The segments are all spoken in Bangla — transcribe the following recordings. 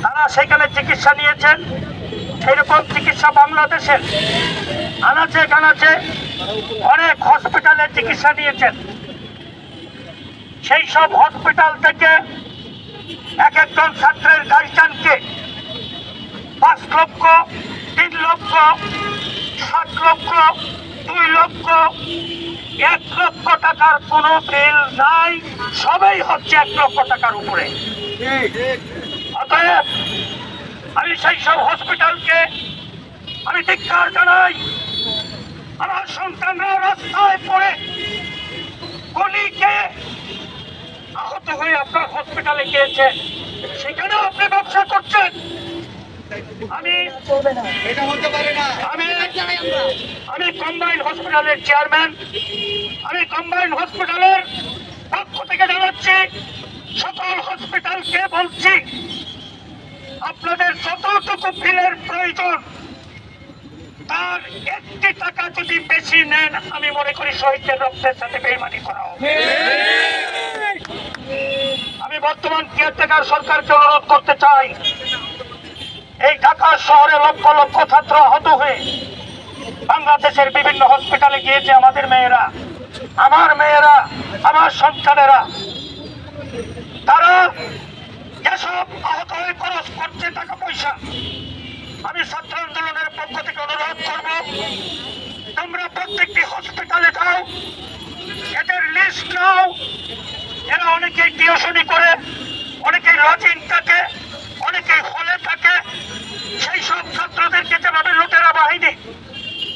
তারা সেখানে চিকিৎসা নিয়েছেন। সেরকম চিকিৎসা বাংলাদেশের আনাচে কানাচে অনেক হসপিটালে চিকিৎসা নিয়েছেন। সেই সব হসপিটাল থেকে এক একজন ছাত্রের গার্জিয়ানকে 5 লক্ষ, 3 লক্ষ, 7 লক্ষ, 2 লক্ষ, 1 লক্ষ টাকার কোনো বিল নাই, সবই হচ্ছে 1 লক্ষ টাকার উপরে। অতএব আমি সেই সব হসপিটালকে আমি ধিক্কার জানাই। আমার সন্তানরা রাস্তায় পড়ে গলিকে আহত হয়ে আপনার হসপিটালে গিয়েছে, সেখানেও আপনি ব্যবসা করছেন। আমি কম্বাইন্ড হসপিটালের চেয়ারম্যান, আমি কম্বাইন্ড হসপিটালের পক্ষ থেকে জানাচ্ছি, সকল হসপিটালকে বলছি, আপনাদের যতটুকু বিলের প্রয়োজন তার 1 টাকা যদি বেশি নেন, আমি মনে করি শহীদদের রক্তের সাথে বেইমানি করা হবে। আমি বর্তমান কেয়ারটেকার সরকারকে অনুরোধ করতে চাই, এই ঢাকা শহরে লক্ষ লক্ষ ছাত্র আহত হয়ে বাংলাদেশের বিভিন্ন হসপিটালে গিয়েছে। আমাদের মেয়েরা, আমার সন্তানেরা, তারা যেসব আহত হয়ে খরচ করছে টাকা পয়সা, আমি ছাত্র আন্দোলনের পক্ষ থেকে অনুরোধ করব, তোমরা প্রত্যেকটি হসপিটালে যাও, এদের লিস্ট নাও। এরা অনেকেই টিউশনি করে, অনেকেই লজিং থাকে, অনেকেই হলে থাকে। সেই সব ছাত্রদেরকে যেভাবে লুটেরা বাহিনী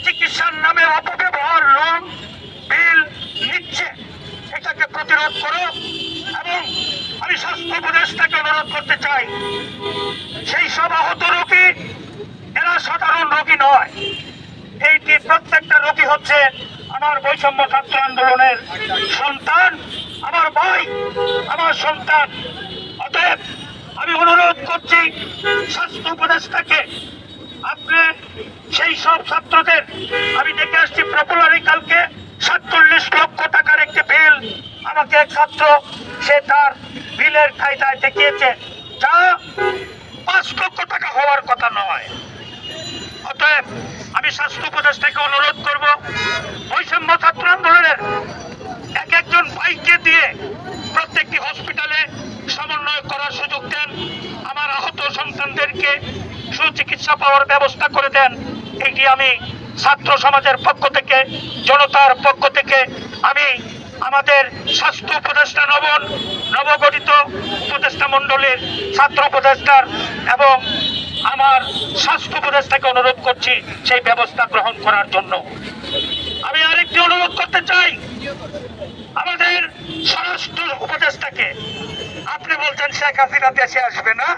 চিকিৎসার নামে অপব্যবহার, লোন বিল নিচ্ছে, এটাকে প্রতিরোধ করো। এবং আমি স্বাস্থ্য উপদেষ্টাকে অনুরোধ করতে চাই, সেই সব আহত রোগী এরা সাধারণ রোগী নয়, এইটি প্রত্যেকটা রোগী হচ্ছে আমার বৈষম্য ছাত্র আন্দোলনের সন্তান, আমার ভাই, আমার সন্তান। অতএব আমি অনুরোধ করছি স্বাস্থ্য উপদেষ্টাকে, আপনি সেই সব ছাত্রদের, আমি দেখে আসছি পপুলারি কালকে 47 লক্ষ টাকার একটি বিল আমাকে এক ছাত্র সে তার বিলের কায়দায় দেখিয়েছে, যা 5 লক্ষ টাকা হওয়ার কথা নয়। অতএব আমি স্বাস্থ্য উপদেষ্টাকে অনুরোধ করব, বৈষম্য ছাত্র আন্দোলনের এক একজন ভাইকে দিয়ে প্রত্যেকটি হসপিটালে সমন্বয় করার সুযোগ দেন, আমার আহত সন্তানদেরকে সুচিকিৎসা পাওয়ার ব্যবস্থা করে দেন। এটি আমি ছাত্র সমাজের পক্ষ থেকে, জনতার পক্ষ থেকে আমি আমাদের স্বাস্থ্য উপদেষ্টা নবগঠিত উপদেষ্টা মণ্ডলীর ছাত্র উপদেষ্টার এবং আমার স্বাস্থ্য উপদেষ্টাকে অনুরোধ করছি সেই ব্যবস্থা গ্রহণ করার জন্য। আমি আরেকটি অনুরোধ করতে চাই আমাদের স্বরাষ্ট্র উপদেষ্টাকে, আপনি বলছেন শেখ হাসিনা দেশে আসবে না,